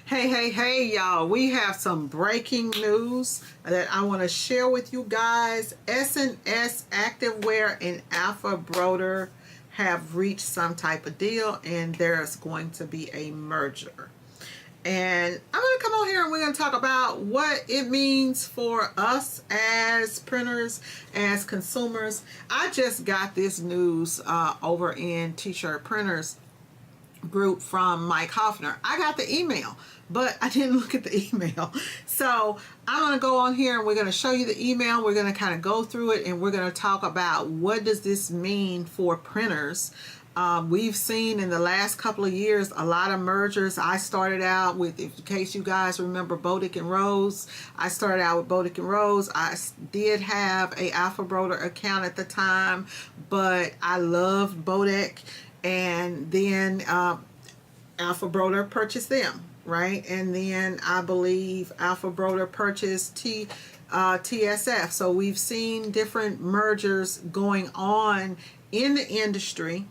Hey, y'all. We have some breaking news that I want to share with you guys. S&S Activewear and Alphabroder have reached some type of deal, and there's going to be a merger. And I'm going to come on here and we're going to talk about what it means for us as printers, as consumers. I just got this news over in T-shirt printers group from Mike Hoffner. I got the email, but I didn't look at the email. So I'm going to go on here and we're going to show you the email. We're going to kind of go through it and we're going to talk about what does this mean for printers. We've seen in the last couple of years a lot of mergers. I started out with, in case you guys remember, Bodak and Rose. I started out with Bodak and Rose. I did have a Alphabroder account at the time, but I loved Bodak. And then Alphabroder purchased them, right? And then I believe Alphabroder purchased TSF. So we've seen different mergers going on in the industry.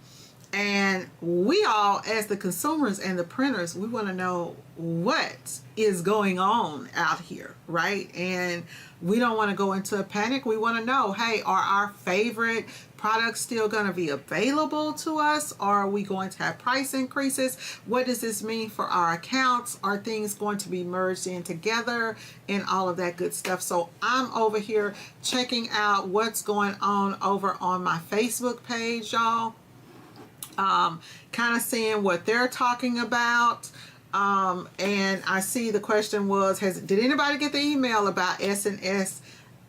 And we all, as the consumers and the printers, we want to know what is going on out here, right? And we don't want to go into a panic. We want to know, hey, are our favorite products still going to be available to us? Are we going to have price increases? What does this mean for our accounts? Are things going to be merged in together and all of that good stuff? So I'm over here checking out what's going on over on my Facebook page, y'all. Kind of seeing what they're talking about. And I see the question was, did anybody get the email about S&S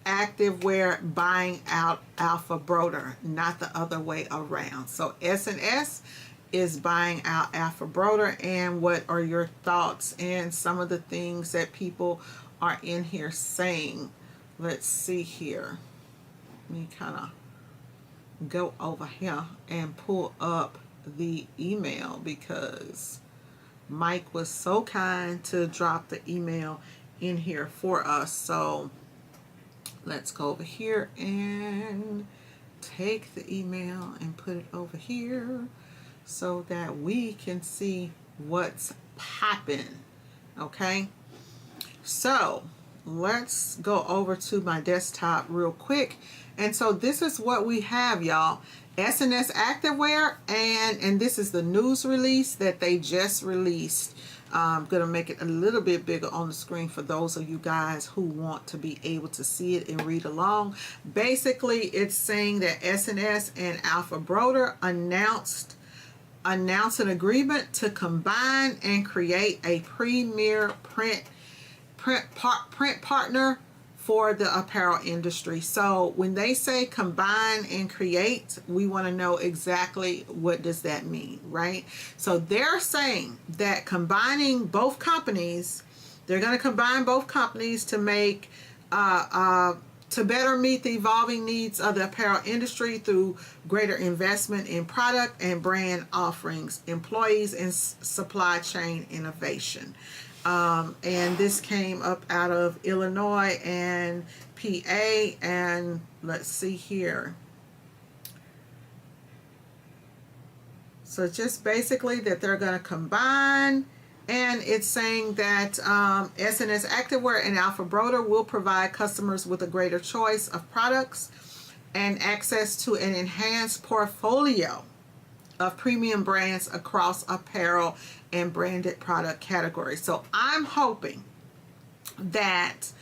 Activewear buying out Alphabroder, not the other way around? So S&S is buying out Alphabroder, and what are your thoughts and some of the things that people are in here saying? Let's see here. Let me kind of go over here and pull up the email because Mike was so kind to drop the email in here for us. So let's go over here and take the email and put it over here so that we can see what's popping. Okay, so let's go over to my desktop real quick. And so this is what we have, y'all. S&S Activewear, and this is the news release that they just released. I'm going to make it a little bit bigger on the screen for those of you guys who want to be able to see it and read along. Basically, it's saying that S&S and Alphabroder announced an agreement to combine and create a premier print partner for the apparel industry. So when they say combine and create, we want to know exactly what does that mean, right? So they're saying that combining both companies, they're going to combine both companies to make to better meet the evolving needs of the apparel industry through greater investment in product and brand offerings, employees, and supply chain innovation. And this came up out of Illinois and PA, and let's see here. So just basically that they're going to combine, and it's saying that S&S Activewear and Alphabroder will provide customers with a greater choice of products and access to an enhanced portfolio of premium brands across apparel and branded product categories. So I'm hoping that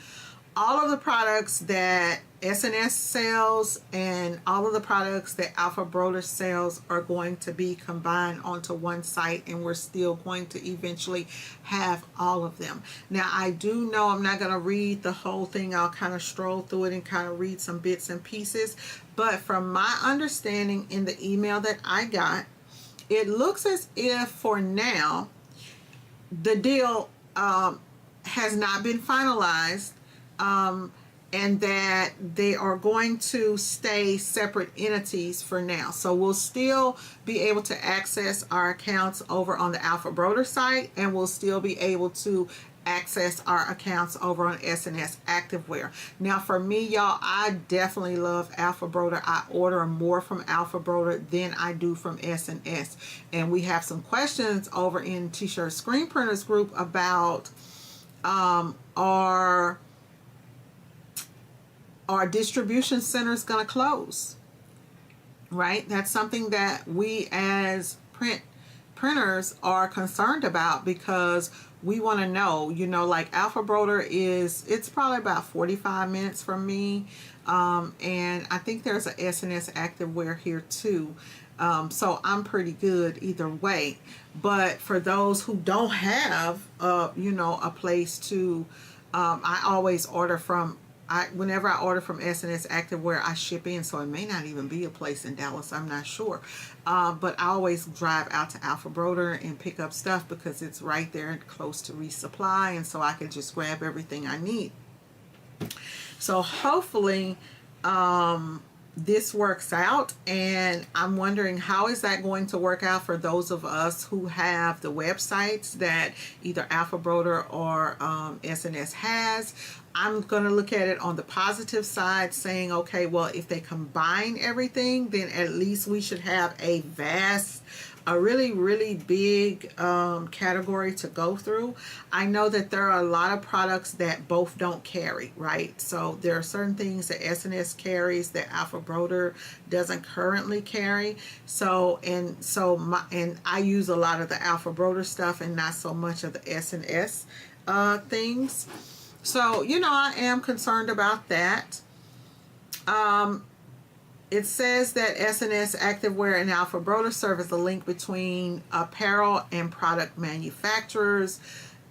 all of the products that S&S sells and all of the products that Alphabroder sells are going to be combined onto one site, and we're still going to eventually have all of them. Now, I do know I'm not going to read the whole thing. I'll kind of stroll through it and kind of read some bits and pieces. But from my understanding in the email that I got, it looks as if for now the deal has not been finalized, and that they are going to stay separate entities for now. So we'll still be able to access our accounts over on the Alphabroder site, and we'll still be able to access our accounts over on S&S Activewear. Now for me, y'all, I definitely love Alphabroder. I order more from Alphabroder than I do from S&S. And we have some questions over in T-shirt Screen Printers group about are distribution centers going to close? Right? That's something that we as printers are concerned about, because we want to know, you know, like Alphabroder it's probably about 45 minutes from me. And I think there's a S&S Activewear here too. So I'm pretty good either way. But for those who don't have, you know, a place to, I always order from, whenever I order from S&S Activewear, I ship in, so it may not even be a place in Dallas, I'm not sure. But I always drive out to Alphabroder and pick up stuff because it's right there close to resupply, and so I can just grab everything I need. So hopefully this works out, and I'm wondering how is that going to work out for those of us who have the websites that either Alphabroder or S&S has. I'm going to look at it on the positive side, saying, okay, well, if they combine everything, then at least we should have a really, really big category to go through. I know that there are a lot of products that both don't carry, right? So there are certain things that S&S carries that Alphabroder doesn't currently carry. So I use a lot of the Alphabroder stuff and not so much of the S&S things. So, you know, I am concerned about that. It says that S&S Activewear and Alphabroder serve as a link between apparel and product manufacturers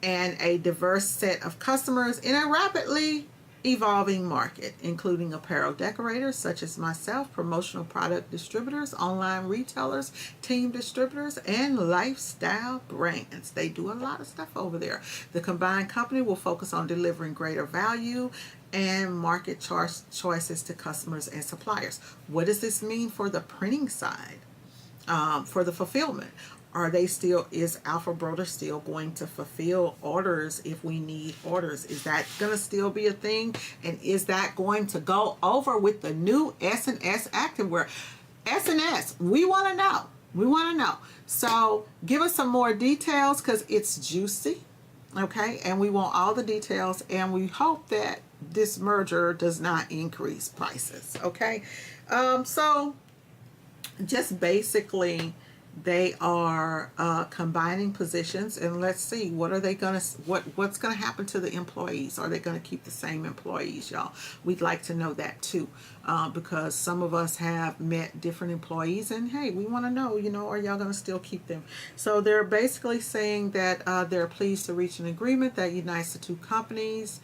and a diverse set of customers in a rapidly evolving market, including apparel decorators such as myself, promotional product distributors, online retailers, team distributors, and lifestyle brands. They do a lot of stuff over there. The combined company will focus on delivering greater value and market choices to customers and suppliers. What does this mean for the printing side? For the fulfillment? Is Alphabroder still going to fulfill orders if we need orders? Is that going to still be a thing? And is that going to go over with the new S&S Activewear? S&S, we want to know. We want to know. So give us some more details, because it's juicy. Okay, and we want all the details, and we hope that this merger does not increase prices. Okay, so just basically they are combining positions, and let's see, what's going to happen to the employees. Are they going to keep the same employees, y'all? We'd like to know that too, because some of us have met different employees, and hey, we want to know, you know, are y'all going to still keep them? So they're basically saying that they're pleased to reach an agreement that unites the two companies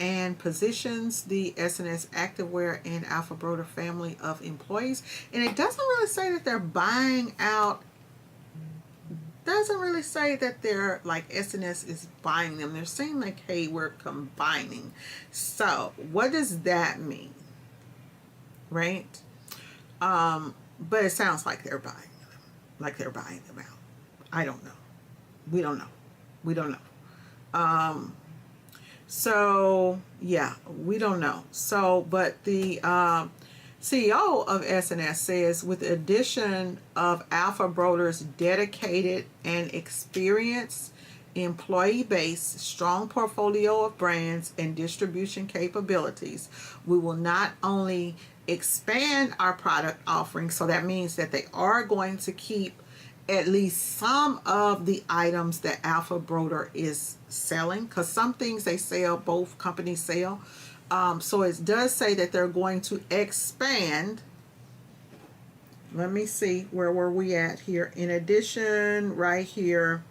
and positions the S&S Activewear and Alphabroder family of employees. And it doesn't really say that they're buying out. Doesn't really say that they're like S&S is buying them. They're saying like, hey, we're combining. So what does that mean? Right? But it sounds like they're buying them. Like they're buying them out. I don't know. We don't know. We don't know. So yeah, we don't know. So, but the CEO of S&S says, with the addition of Alphabroder's dedicated and experienced employee base, strong portfolio of brands, and distribution capabilities, we will not only expand our product offering, so that means that they are going to keep at least some of the items that Alphabroder is selling, because some things they sell, both companies sell. So it does say that they're going to expand. Let me see, where were we at here? In addition, right here.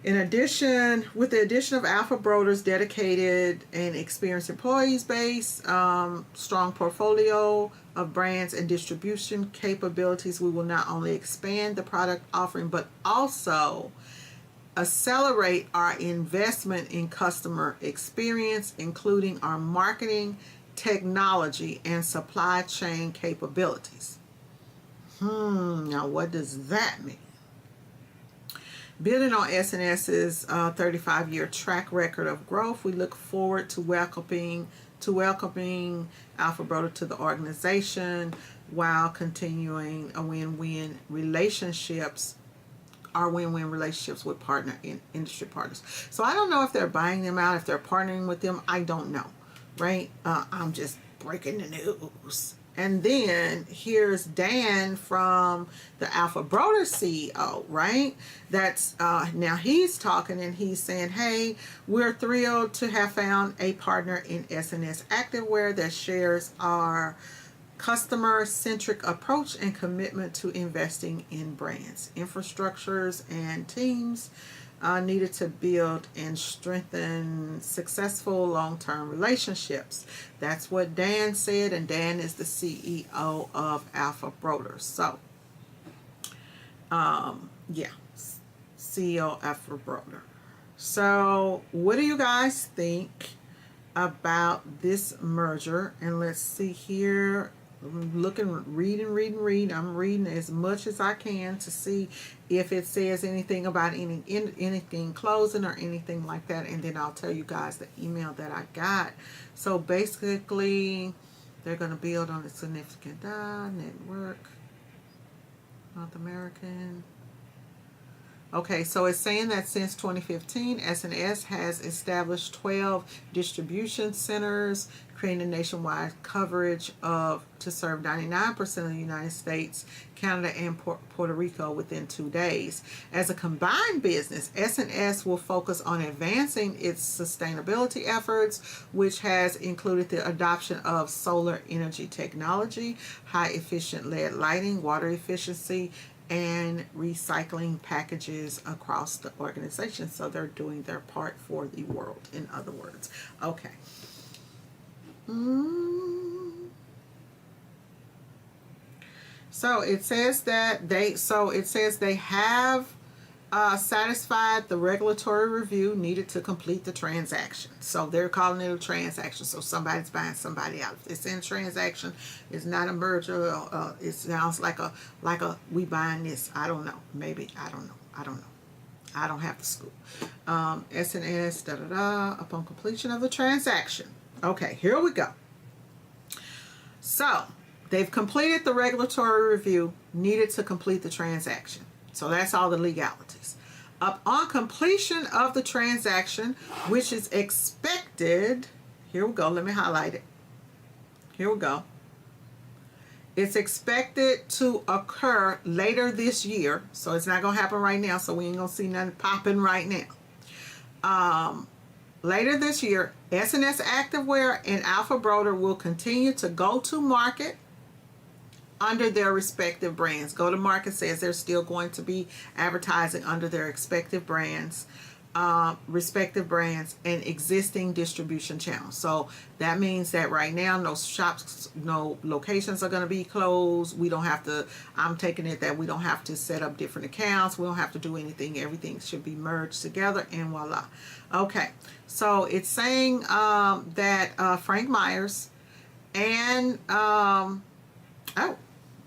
In addition, with the addition of Alphabroder's dedicated and experienced employees base, strong portfolio of brands and distribution capabilities, we will not only expand the product offering, but also accelerate our investment in customer experience, including our marketing, technology, and supply chain capabilities. Now what does that mean? Building on S&S's 35-year track record of growth, we look forward to welcoming Alphabroder to the organization while continuing a win-win relationships with partner in industry partners. So I don't know if they're buying them out, if they're partnering with them. I don't know, right? I'm just breaking the news. And then here's Dan from the Alphabroder CEO, right? That's now he's talking and he's saying, hey, we're thrilled to have found a partner in S&S Activewear that shares our customer-centric approach and commitment to investing in brands, infrastructures, and teams needed to build and strengthen successful long-term relationships. That's what Dan said, and Dan is the CEO of Alphabroder. So, yeah, CEO of Alphabroder. So, what do you guys think about this merger? And let's see here. I'm looking, reading. I'm reading as much as I can to see if it says anything about anything closing or anything like that, and then I'll tell you guys the email that I got. So basically, they're going to build on a significant network, North American. Okay, so it's saying that since 2015, S&S has established 12 distribution centers, creating nationwide coverage to serve 99% of the United States, Canada, and Puerto Rico within 2 days. As a combined business, S&S will focus on advancing its sustainability efforts, which has included the adoption of solar energy technology, high-efficient LED lighting, water efficiency, and recycling packages across the organization. So they're doing their part for the world, in other words. Okay. So it says that they have satisfied the regulatory review needed to complete the transaction. So they're calling it a transaction. So somebody's buying somebody out. If it's in transaction, it's not a merger. It sounds like a we buying this. I don't know. Maybe I don't know. I don't have the scoop. S&S upon completion of the transaction. Okay, here we go. So they've completed the regulatory review needed to complete the transaction. So that's all the legalities. Upon completion of the transaction, which is expected, here we go, let me highlight it. Here we go. It's expected to occur later this year, so it's not going to happen right now, so we ain't going to see nothing popping right now. Later this year, S&S Activewear and Alphabroder will continue to go to market under their respective brands. Go to market says they're still going to be advertising under their respective brands and existing distribution channels. So that means that right now no shops, no locations are going to be closed. We don't have to, I'm taking it that we don't have to set up different accounts. We don't have to do anything. Everything should be merged together and voila. Okay, so it's saying that Frank Myers and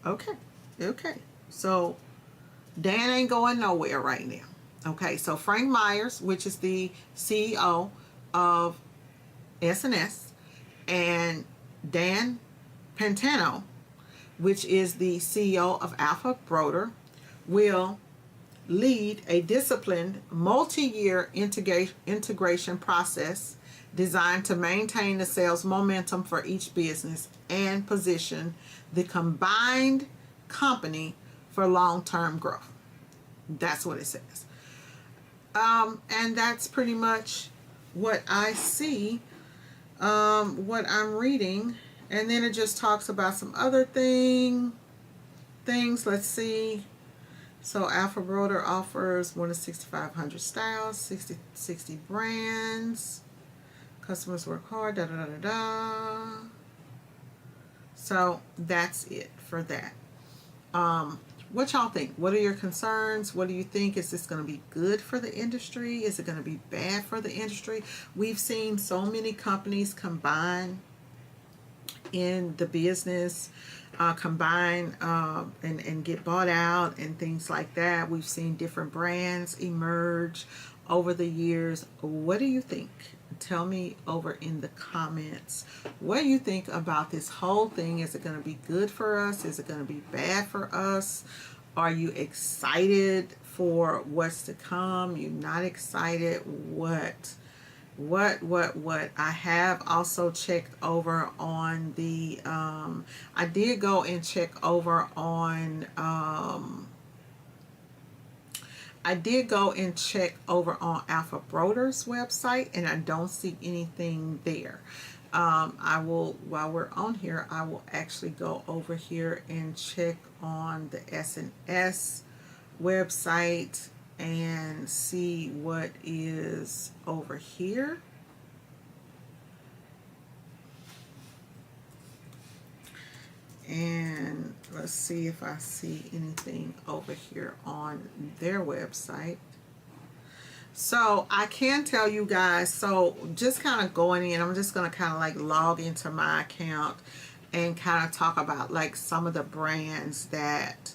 okay. So Dan ain't going nowhere right now. Okay, so Frank Myers, which is the CEO of S&S, and Dan Pantano, which is the CEO of Alphabroder, will lead a disciplined multi-year integration process designed to maintain the sales momentum for each business and position the combined company for long-term growth. That's what it says. And that's pretty much what I see, what I'm reading. And then it just talks about some other things. Let's see. So Alphabroder offers more than 6,500 styles, 60 brands. Customers work hard, So that's it for that. What y'all think? What are your concerns? What do you think? Is this going to be good for the industry? Is it going to be bad for the industry? We've seen so many companies combine in the business combine and get bought out and things like that. We've seen different brands emerge over the years. What do you think? Tell me over in the comments. What do you think about this whole thing? Is it going to be good for us? Is it going to be bad for us? Are you excited for what's to come? You're not excited? What? I have also checked over on the I did go and check over on Alphabroder's website, and I don't see anything there. I will, while we're on here, I will actually go over here and check on the S&S website and see what is over here. And let's see if I see anything over here on their website. So I can tell you guys, so just kind of going in, I'm just going to kind of like log into my account and kind of talk about like some of the brands that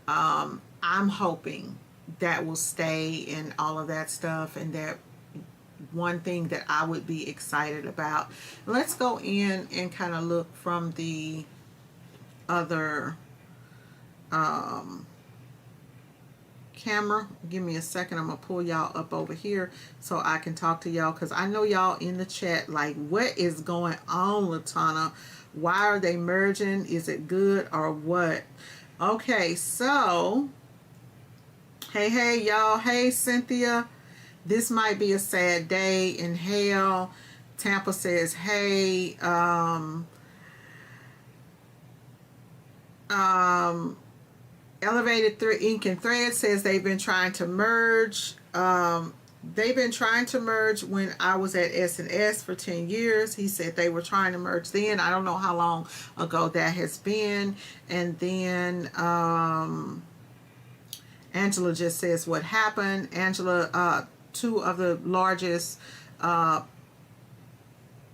I'm hoping that will stay and all of that stuff, and that one thing that I would be excited about. Let's go in and kind of look from the other camera. Give me a second. I'm gonna pull y'all up over here so I can talk to y'all, because I know y'all in the chat like, what is going on, Latana? Why are they merging? Is it good or what? Okay, so hey y'all. Hey Cynthia, this might be a sad day in hell. Tampa says hey. Elevated Ink and Thread says they've been trying to merge. They've been trying to merge when I was at S&S for 10 years. He said they were trying to merge then. I don't know how long ago that has been. And then Angela just says what happened. Angela, two of the largest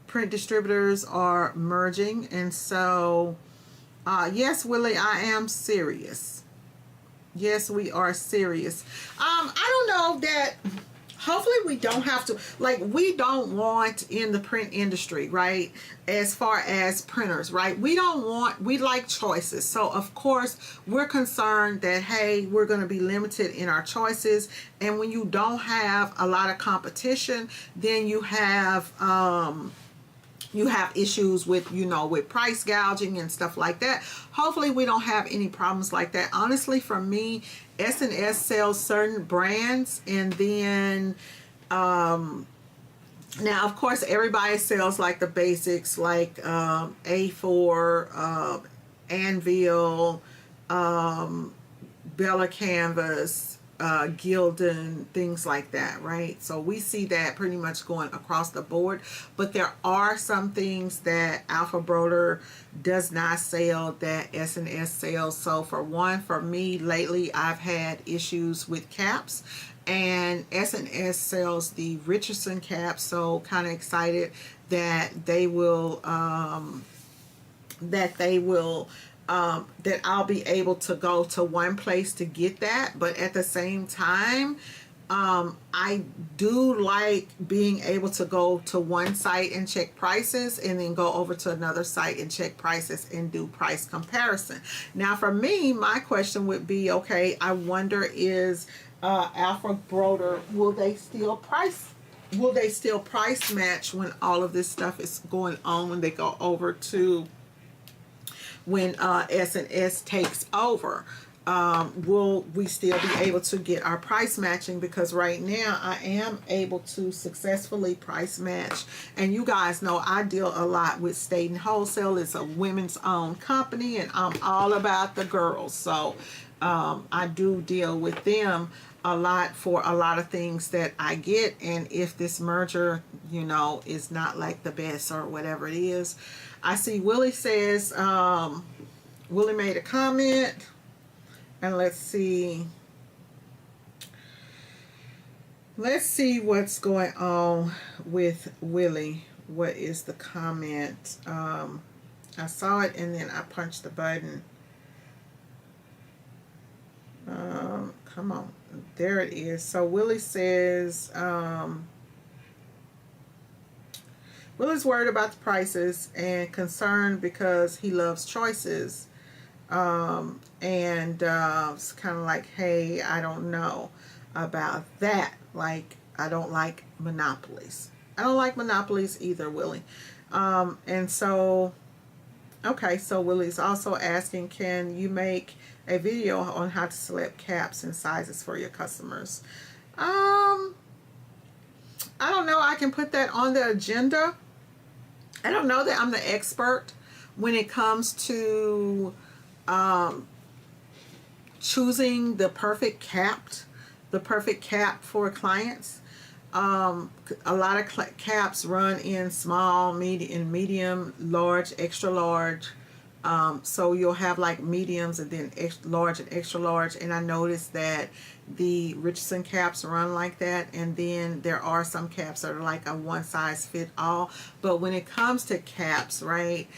print distributors are merging. And so, yes, Willie, I am serious. Yes, we are serious. I don't know that, hopefully we don't have to, like, we don't want in the print industry, right, as far as printers, right, we like choices. So of course we're concerned that, hey, we're going to be limited in our choices. And when you don't have a lot of competition, then you have issues with, you know, with price gouging and stuff like that. Hopefully we don't have any problems like that. Honestly, for me, S&S sells certain brands, and then now of course everybody sells like the basics, like A4, Anvil, Bella Canvas, Gildan, things like that, right? So we see that pretty much going across the board, but there are some things that Alphabroder does not sell that S&S sells. So for me lately, I've had issues with caps, and S&S sells the Richardson caps. So kind of excited that they will that I'll be able to go to one place to get that. But at the same time, I do like being able to go to one site and check prices, and then go over to another site and check prices and do price comparison. Now for me, my question would be, okay, I wonder is Alphabroder, will they still price match when all of this stuff is going on, when they go over to, when S&S takes over? Will we still be able to get our price matching? Because right now I am able to successfully price match, and you guys know I deal a lot with Staten Wholesale. It's a women's owned company, and I'm all about the girls, so I do deal with them a lot for a lot of things that I get. And if this merger, you know, is not like the best or whatever it is, I see Willie says, Willie made a comment, and let's see what's going on with Willie. What is the comment? I saw it and then I punched the button. Come on. There it is. So Willie says, Willie's worried about the prices and concerned because he loves choices. It's kind of like, hey, I don't know about that. Like, I don't like monopolies. I don't like monopolies either, Willie. And so, okay, so Willie's also asking, can you make a video on how to select caps and sizes for your customers? I don't know. I can put that on the agenda. I don't know that I'm the expert when it comes to choosing the perfect cap for clients. A lot of caps run in small, medium, large, extra large. So you'll have like mediums and then large and extra large. And I noticed that the Richardson caps run like that. And then there are some caps that are like a one size fit all. But when it comes to caps, right,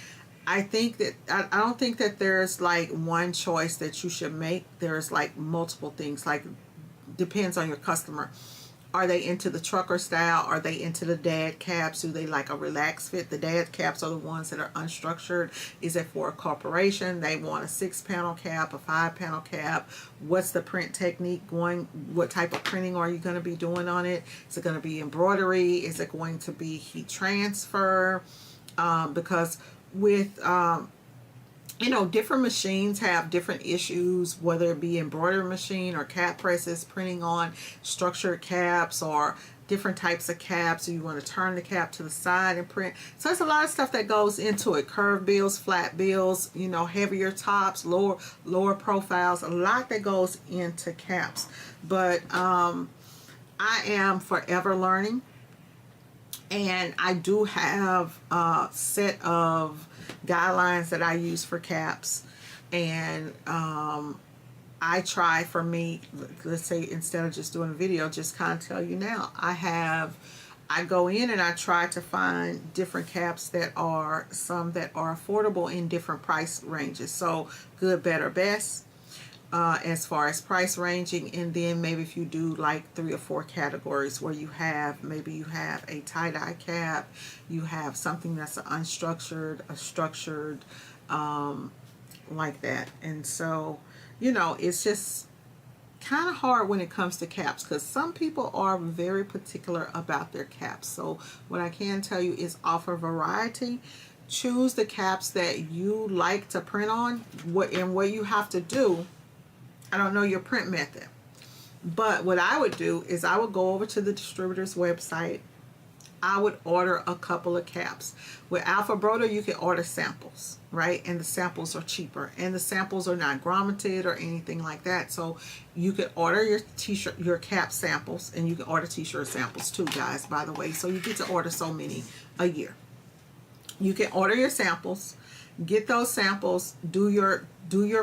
I think that I don't think that there's like one choice that you should make. There's like multiple things, like depends on your customer. Are they into the trucker style? Are they into the dad caps? Do they like a relaxed fit? The dad caps are the ones that are unstructured. Is it for a corporation? They want a 6-panel cap, a 5-panel cap. What's the print technique going? What type of printing are you going to be doing on it? Is it going to be embroidery? Is it going to be heat transfer? Because with you know, different machines have different issues, whether it be embroidery machine or cap presses, printing on structured caps or different types of caps. So you want to turn the cap to the side and print. So there's a lot of stuff that goes into it. Curved bills, flat bills, you know, heavier tops, lower profiles, a lot that goes into caps. But I am forever learning. And I do have a set of guidelines that I use for caps. And I try, for me, let's say instead of just doing a video, just kind of tell you now, I go in and I try to find different caps that are, some that are affordable in different price ranges. So good, better, best. As far as price ranging, and then maybe if you do like 3 or 4 categories where you have, maybe you have a tie-dye cap, you have something that's unstructured, a structured, like that. And so, you know, it's just kind of hard when it comes to caps because some people are very particular about their caps. So what I can tell you is offer variety. Choose the caps that you like to print on. What you have to do, I don't know your print method, but what I would do is I would go over to the distributor's website. I would order a couple of caps. With Alphabroder, you can order samples, right? And the samples are cheaper, and the samples are not grommeted or anything like that. So you can order your t-shirt, your cap samples, and you can order t-shirt samples too, guys, by the way. So you get to order so many a year. You can order your samples, get those samples, do your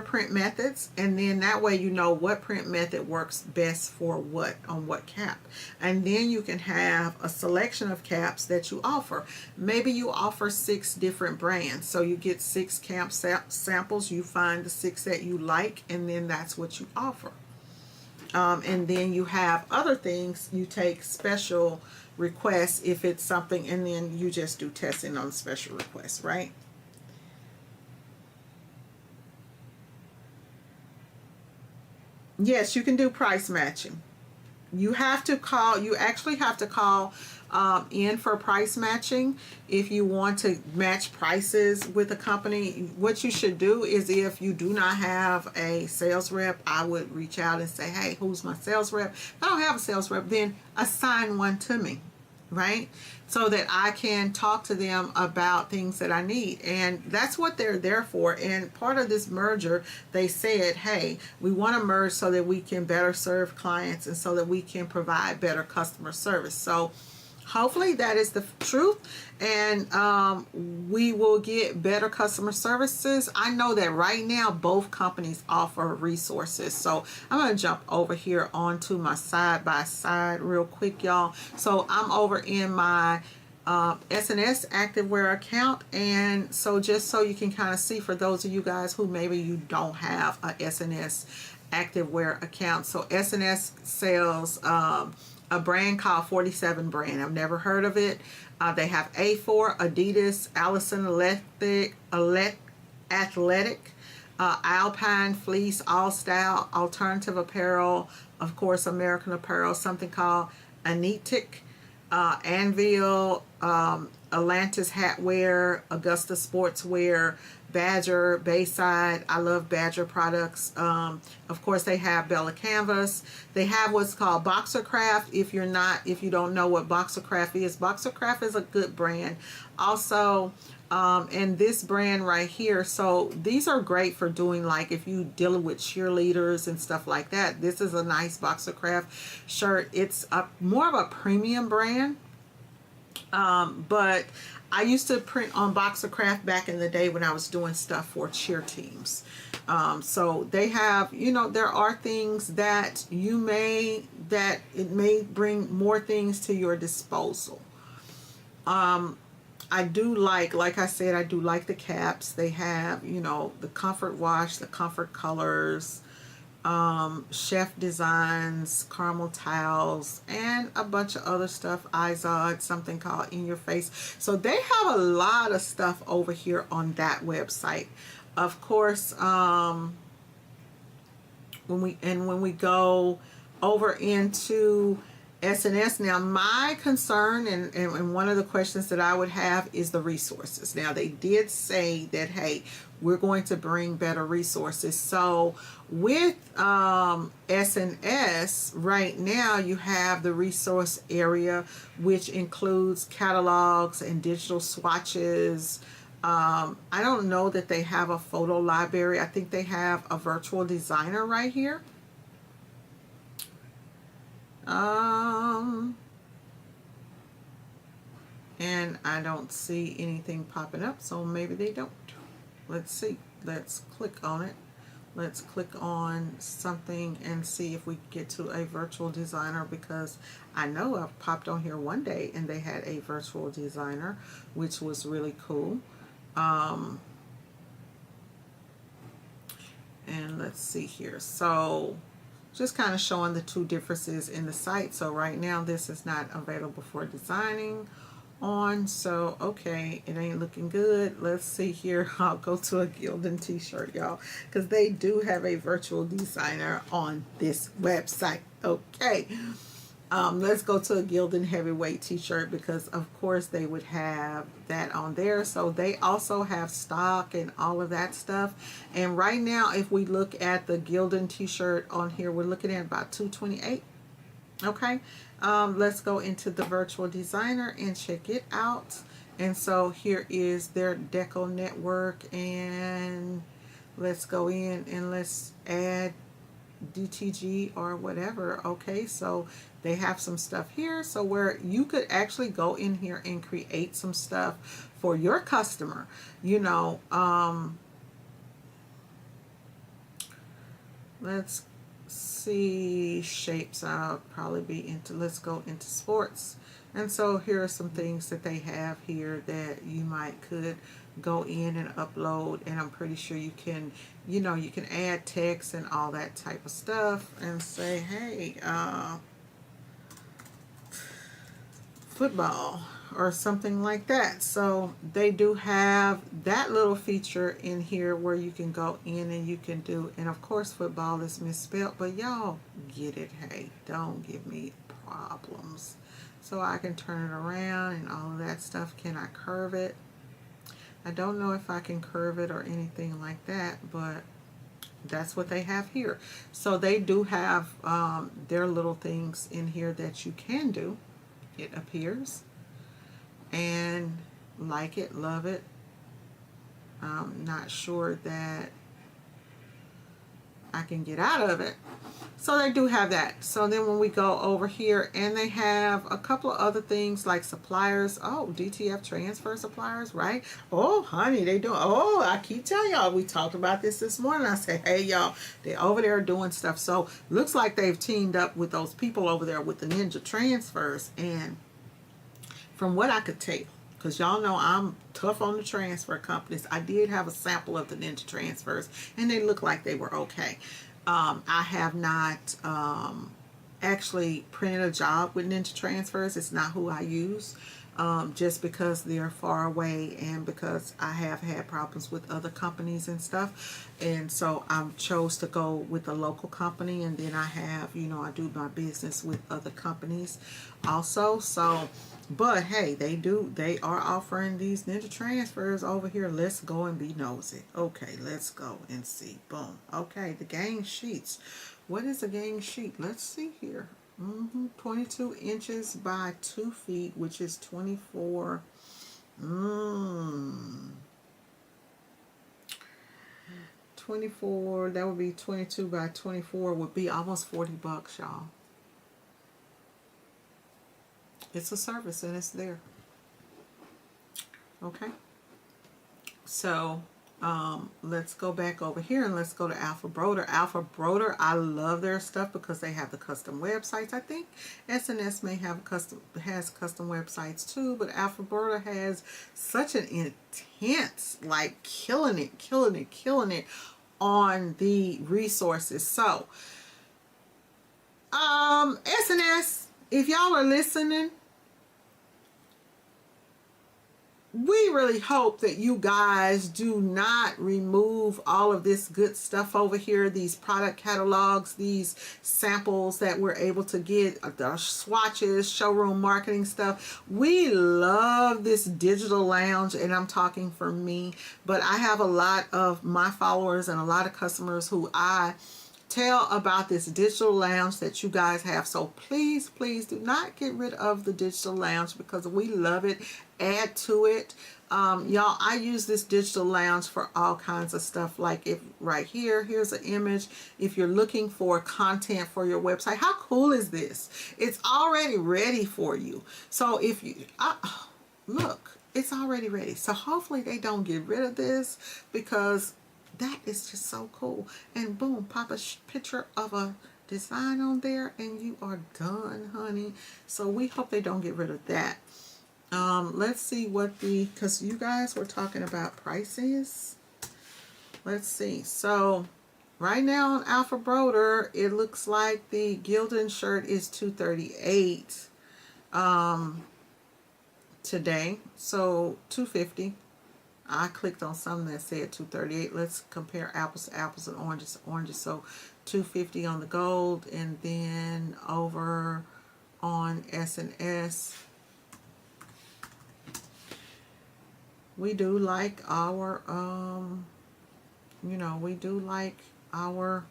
print methods, and then that way you know what print method works best for what on what cap. And then you can have a selection of caps that you offer. Maybe you offer 6 different brands, so you get 6 cap samples, you find the 6 that you like, and then that's what you offer. And then you have other things, you take special requests if it's something, and then you just do testing on special requests, right? Yes, you can do price matching. You have to call, you actually have to call in for price matching if you want to match prices with a company. What you should do is, if you do not have a sales rep, I would reach out and say, hey, who's my sales rep? If I don't have a sales rep, then assign one to me, right? So that I can talk to them about things that I need. And that's what they're there for. And part of this merger, they said, hey, we want to merge so that we can better serve clients and so that we can provide better customer service. So hopefully that is the truth, and we will get better customer services. I know that right now both companies offer resources. So I'm going to jump over here onto my side by side real quick, y'all. So I'm over in my S&S Activewear account. And so just so you can kind of see, for those of you guys who maybe you don't have a S&S Activewear account. So S&S sells a brand called 47 brand. I've never heard of it. They have A4, Adidas, Allison Athletic, Alpine Fleece, All Style, Alternative Apparel, of course American Apparel, something called Anitic, Anvil, Atlantis Hatwear, Augusta Sportswear, Badger, Bayside. I love Badger products. Of course, they have Bella Canvas. They have what's called Boxercraft. If you don't know what Boxercraft is, Boxercraft is a good brand. Also, and this brand right here. So these are great for doing, like, if you dealing with cheerleaders and stuff like that. This is a nice Boxercraft shirt. It's more of a premium brand. But I used to print on Boxercraft back in the day when I was doing stuff for cheer teams. So they have, there are things that it may bring more things to your disposal. I do like I said, I do like the caps. They have, the Comfort Wash, the Comfort Colors, Chef Designs, Caramel Towels, and a bunch of other stuff. Izod, something called In Your Face. So they have a lot of stuff over here on that website. Of course, when we go over into S&S, now my concern and one of the questions that I would have is the resources. Now they did say that, hey, we're going to bring better resources. So with S&S right now, you have the resource area, which includes catalogs and digital swatches. I don't know that they have a photo library. I think they have a virtual designer right here. And I don't see anything popping up, so maybe they don't. Let's see. Let's click on it. Let's click on something and see if we get to a virtual designer, because I know I've popped on here one day and they had a virtual designer, which was really cool. And let's see here. So just kind of showing the two differences in the site. So right now this is not available for designing on. So okay, it ain't looking good. Let's see here. I'll go to a Gildan t-shirt, y'all, because they do have a virtual designer on this website. Okay, let's go to a Gildan heavyweight t-shirt, because of course they would have that on there. So they also have stock and all of that stuff. And right now, if we look at the Gildan t-shirt on here, we're looking at about $228. Okay, let's go into the virtual designer and check it out. And so here is their deco network, and let's go in and let's add DTG or whatever. Okay, so they have some stuff here, so where you could actually go in here and create some stuff for your customer, let's see, shapes. I'll probably be into, let's go into sports. And so here are some things that they have here that you could go in and upload, and I'm pretty sure you can, you can add text and all that type of stuff and say, hey, football or something like that. So they do have that little feature in here where you can go in and you can do, and of course football is misspelled, but y'all get it. Hey, don't give me problems. So I can turn it around and all of that stuff. Can I curve it? I don't know if I can curve it or anything like that, but that's what they have here. So they do have their little things in here that you can do, it appears. And like it, love it. I'm not sure that I can get out of it. So they do have that. So then when we go over here, and they have a couple of other things like suppliers. Oh, DTF transfer suppliers, right? Oh, honey, they do. Oh, I keep telling y'all, we talked about this morning. I said, hey, y'all, they're over there doing stuff. So looks like they've teamed up with those people over there with the Ninja Transfers, and from what I could tell, because y'all know I'm tough on the transfer companies, I did have a sample of the Ninja transfers, and they looked like they were okay. I have not actually printed a job with Ninja transfers. It's not who I use. Just because they're far away and because I have had problems with other companies and stuff, and so I chose to go with a local company, and then I have, you know, I do my business with other companies also. So but hey, they are offering these Ninja transfers over here. Let's go and be nosy. Okay, let's go and see. Boom. Okay, the gang sheets. What is a gang sheet? Let's see here. 22 inches by 2 feet, which is 24. 24, that would be 22 by 24, would be almost $40, y'all. It's a service and it's there. Okay. So let's go back over here and let's go to Alphabroder. Alphabroder, I love their stuff because they have the custom websites. I think SNS may have custom websites too, but Alphabroder has such an intense, like killing it on the resources. So SNS, if y'all are listening, we really hope that you guys do not remove all of this good stuff over here, these product catalogs, these samples that we're able to get, the swatches, showroom marketing stuff. We love this digital lounge, and I'm talking for me, but I have a lot of my followers and a lot of customers who I tell about this digital lounge that you guys have. So please do not get rid of the digital lounge because we love it. Add to it. Y'all, I use this digital lounge for all kinds of stuff. Like if right here's an image. If you're looking for content for your website, how cool is this? It's already ready for you. So if you look, it's already ready. So hopefully they don't get rid of this because that is just so cool. And boom, pop a picture of a design on there and you are done, honey. So we hope they don't get rid of that. Let's see what because you guys were talking about prices. Let's see. So right now on Alphabroder, it looks like the Gildan shirt is $238 today. So $250. I clicked on something that said $238. Let's compare apples to apples and oranges to oranges. So $250 on the gold, and then over on S&S, we do like our we do like our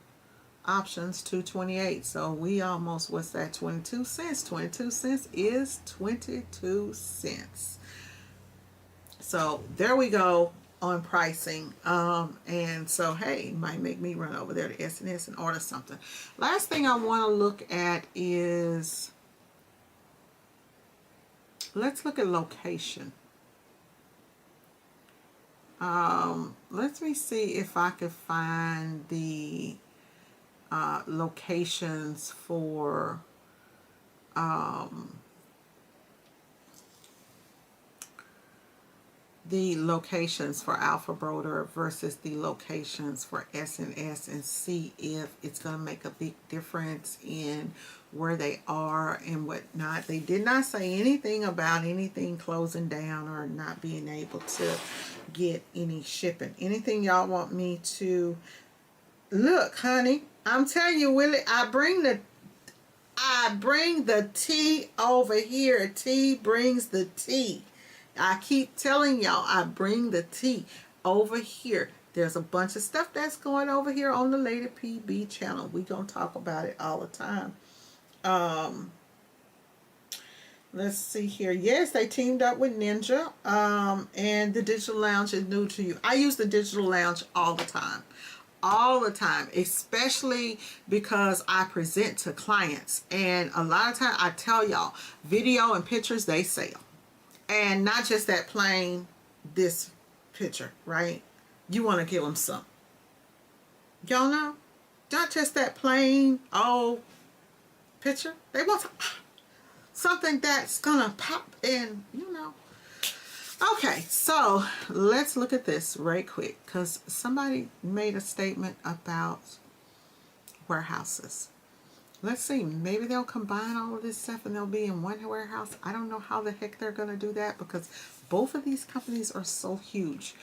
options, $228. So we almost, what's that, 22 cents? 22 cents is 22 cents. So there we go on pricing. And so, hey, it might make me run over there to S&S and order something. Last thing I want to look at is, let's look at location. Let me see if I could find the locations for Alphabroder versus the locations for S&S, and see if it's going to make a big difference in where they are and whatnot. They did not say anything about anything closing down or not being able to get any shipping. Anything y'all want me to look, honey? I'm telling you, Willie, I bring the tea over here. Tea brings the tea. I keep telling y'all, I bring the tea over here. There's a bunch of stuff that's going over here on the Lady PB channel. We gonna talk about it all the time. Let's see here. Yes, they teamed up with Ninja. And the Digital Lounge is new to you. I use the Digital Lounge all the time. All the time, especially because I present to clients. And a lot of time I tell y'all, video and pictures, they sell. And not just that plain, this picture, right? You want to give them some. Y'all know? Not just that plain, old picture. They want some. something that's gonna pop in, you know. Okay, so let's look at this right quick, because somebody made a statement about warehouses. Let's see, maybe they'll combine all of this stuff and they'll be in one warehouse. I don't know how the heck they're going to do that, because both of these companies are so huge.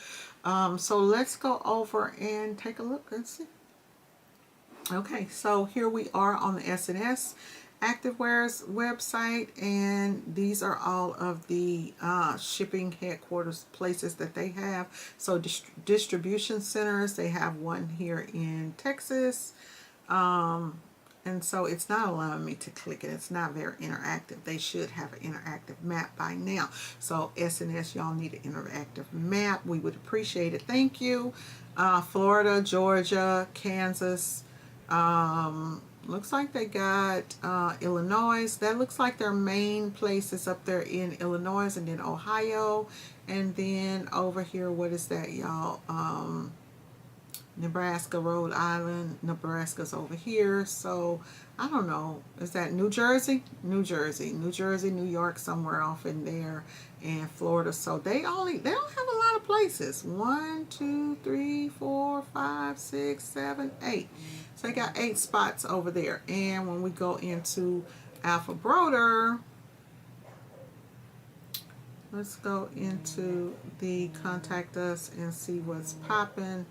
So let's go over and take a look and see. Okay, so here we are on the S&S Activewear's website, and these are all of the shipping headquarters places that they have. So distribution centers, they have one here in Texas, and so it's not allowing me to click it. It's not very interactive. They should have an interactive map by now. So S&S, y'all need an interactive map. We would appreciate it. Thank you. Florida, Georgia, Kansas. Looks like they got Illinois. That looks like their main places up there in Illinois, and then Ohio, and then over here, what is that, y'all? Nebraska, Rhode Island. Nebraska's over here. So I don't know. Is that New Jersey? New Jersey, New York, somewhere off in there, and Florida. So they don't have a lot of places. 1, 2, 3, 4, 5, 6, 7, 8. So they got 8 spots over there. And when we go into Alphabroder, let's go into the contact us and see what's popping.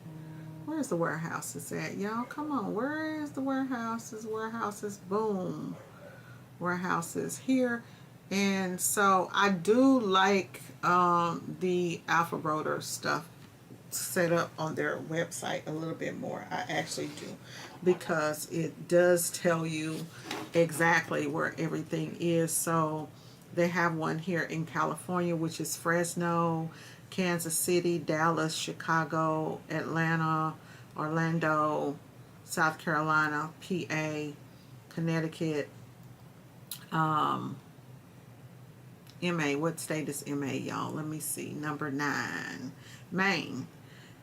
Where's the warehouses at, y'all? Come on, where is the warehouses? Warehouses, boom. Warehouses here. And so I do like the Alphabroder stuff set up on their website a little bit more. I actually do, because it does tell you exactly where everything is. So they have one here in California, which is Fresno, Kansas City, Dallas, Chicago, Atlanta, Orlando, South Carolina, PA, Connecticut, MA. What state is MA, y'all? Let me see. Number 9, Maine.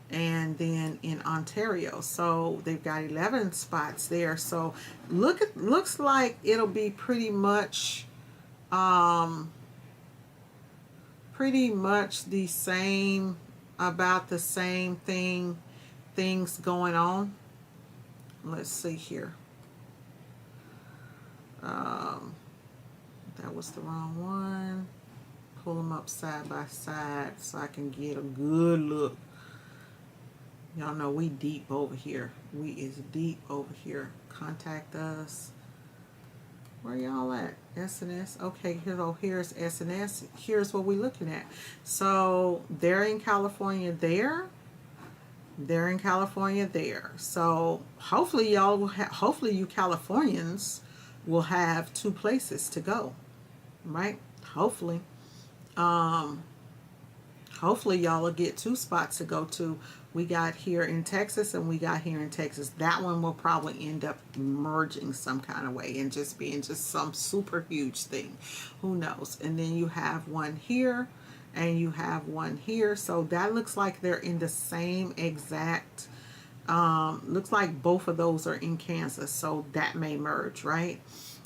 And then in Ontario. So they've got 11 spots there. So looks like it'll be pretty much the same, about the same things going on. Let's see here. That was the wrong one. Pull them up side by side so I can get a good look. Y'all know we deep over here. We is deep over here. Contact us. Where y'all at? S&S. Okay, here's S&S. Here's what we're looking at. So they're in California there. They're in California there. So hopefully y'all will hopefully you Californians will have 2 places to go. Right? Hopefully. Hopefully y'all will get 2 spots to go to. We got here in Texas and we got here in Texas. That one will probably end up merging some kind of way and just being just some super huge thing. Who knows? And then you have one here and you have one here. So that looks like they're in the same exact, looks like both of those are in Kansas. So that may merge, right?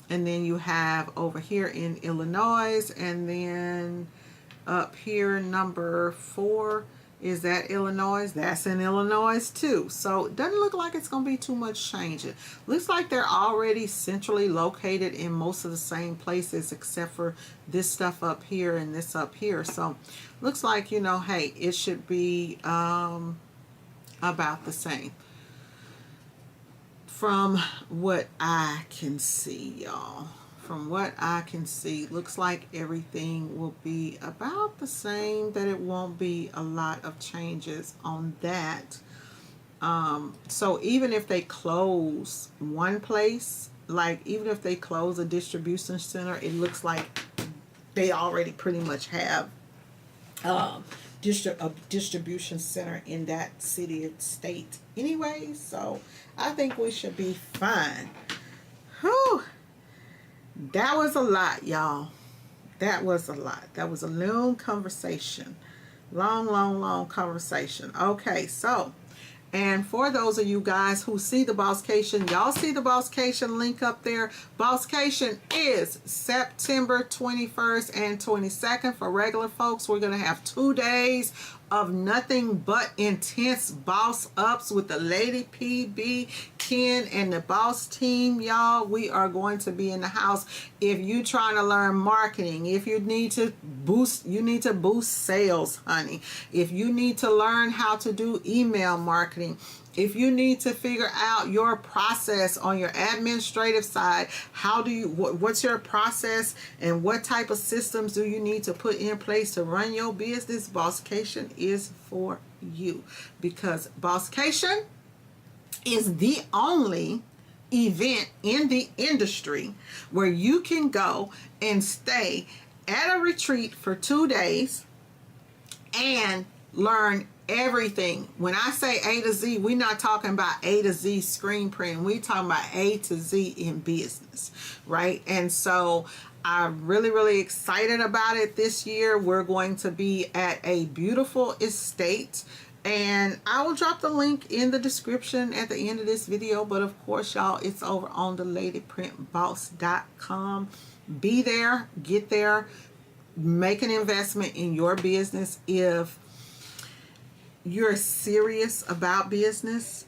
And then you have over here in Illinois, and then up here number 4 is that Illinois. That's in Illinois too. So it doesn't look like it's going to be too much changing. Looks like they're already centrally located in most of the same places, except for this stuff up here and this up here. So looks like, you know, hey, it should be about the same from what I can see, y'all. From what I can see, looks like everything will be about the same, that it won't be a lot of changes on that. So even if they close one place, like even if they close a distribution center, it looks like they already pretty much have a distribution center in that city and state anyway. So I think we should be fine. Whew. That was a lot, y'all. That was a lot. That was a long conversation. Long conversation. Okay, so And for those of you guys who see the Bosscation, y'all see the Bosscation link up there. Bosscation is September 21st and 22nd for regular folks. We're going to have 2 days of nothing but intense boss ups with the Lady PB, Ken, and the boss team, y'all. We are going to be in the house. If you're trying to learn marketing, if you need to boost, sales, honey. If you need to learn how to do email marketing, if you need to figure out your process on your administrative side, what's your process and what type of systems do you need to put in place to run your business, Bosscation is for you. Because Bosscation is the only event in the industry where you can go and stay at a retreat for 2 days and learn everything. When I say A to Z, we're not talking about A to Z screen print. We're talking about A to Z in business, right? And so I'm really excited about it this year. We're going to be at a beautiful estate, and I will drop the link in the description at the end of this video. But of course, y'all, it's over on the ladyprintboss.com. Be there, get there, make an investment in your business. If you're serious about business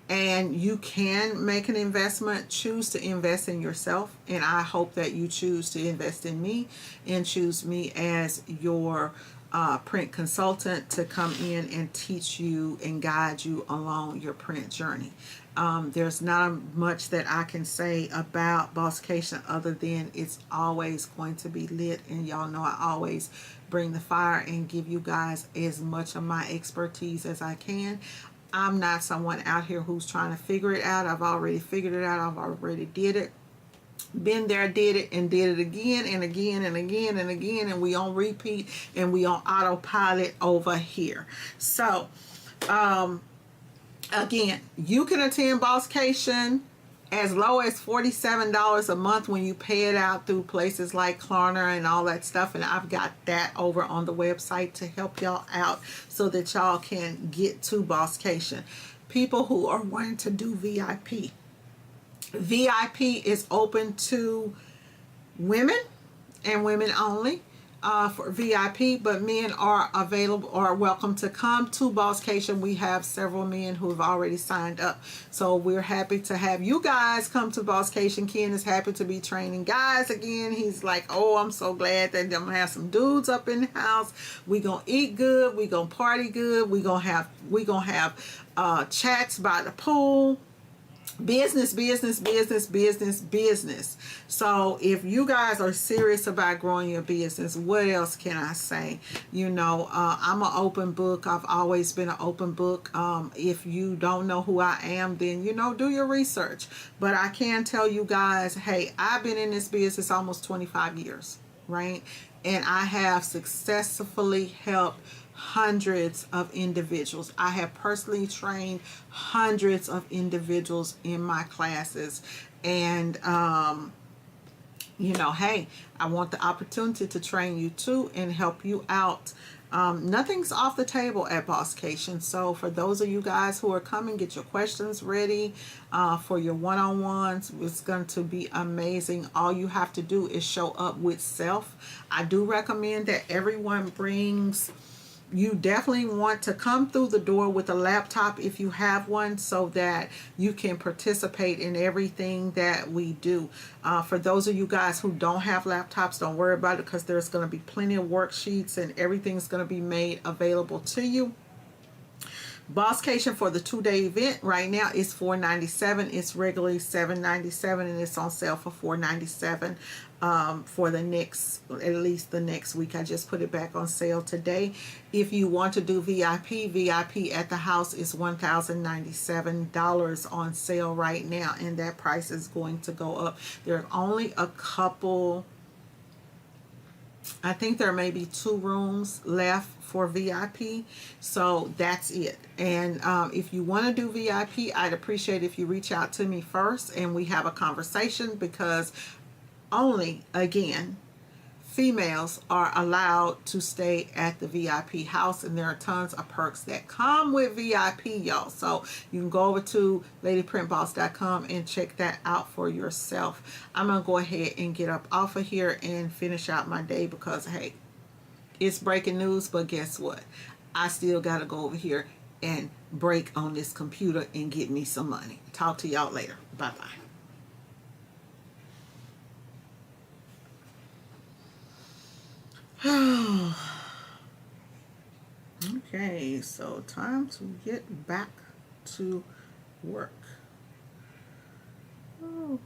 and you can make an investment, choose to invest in yourself. And I hope that you choose to invest in me and choose me as your print consultant to come in and teach you and guide you along your print journey. There's not much that I can say about Bosscation other than it's always going to be lit, and y'all know I always bring the fire and give you guys as much of my expertise as I can. I'm not someone out here who's trying to figure it out. I've already figured it out. I've already did it. Been there, did it, and did it again and again and again and again, and we on repeat and we on autopilot over here. So again, you can attend Bosscation as low as $47 a month when you pay it out through places like Klarna and all that stuff, and I've got that over on the website to help y'all out so that y'all can get to Bosscation. People who are wanting to do VIP is open to women and women only for VIP, but men are available or welcome to come to Bosscation. We have several men who have already signed up, so we're happy to have you guys come to Bosscation. Ken is happy to be training guys again. He's like, oh, I'm so glad that I'm gonna have some dudes up in the house. We gonna eat good, we gonna party good, we gonna have chats by the pool. Business. So if you guys are serious about growing your business, what else can I say? You know, I'm an open book. I've always been an open book. If you don't know who I am, then, you know, do your research. But I can tell you guys, hey, I've been in this business almost 25 years, right? And I have successfully helped hundreds of individuals. I have personally trained hundreds of individuals in my classes, and you know, hey, I want the opportunity to train you too and help you out. Nothing's off the table at Bosscation. So for those of you guys who are coming, get your questions ready for your one-on-ones. It's going to be amazing. All you have to do is show up with self. I do recommend that everyone brings, you definitely want to come through the door with a laptop if you have one, so that you can participate in everything that we do. For those of you guys who don't have laptops, don't worry about it, because there's going to be plenty of worksheets and everything's going to be made available to you. Bosscation for the 2-day event right now is $4.97. It's regularly $7.97, and it's on sale for $4.97 for the next, at least the next week. I just put it back on sale today. If you want to do VIP at the house is $1,097 on sale right now, and that price is going to go up. There are only a couple, I think there may be 2 rooms left for VIP, so that's it. And if you want to do VIP, I'd appreciate if you reach out to me first and we have a conversation, because only, again, females are allowed to stay at the VIP house, and there are tons of perks that come with VIP, y'all. So you can go over to ladyprintboss.com and check that out for yourself. I'm gonna go ahead and get up off of here and finish out my day because hey, it's breaking news, but guess what? I still gotta go over here and break on this computer and get me some money. Talk to y'all later. Bye bye. Okay, so time to get back to work. Oh.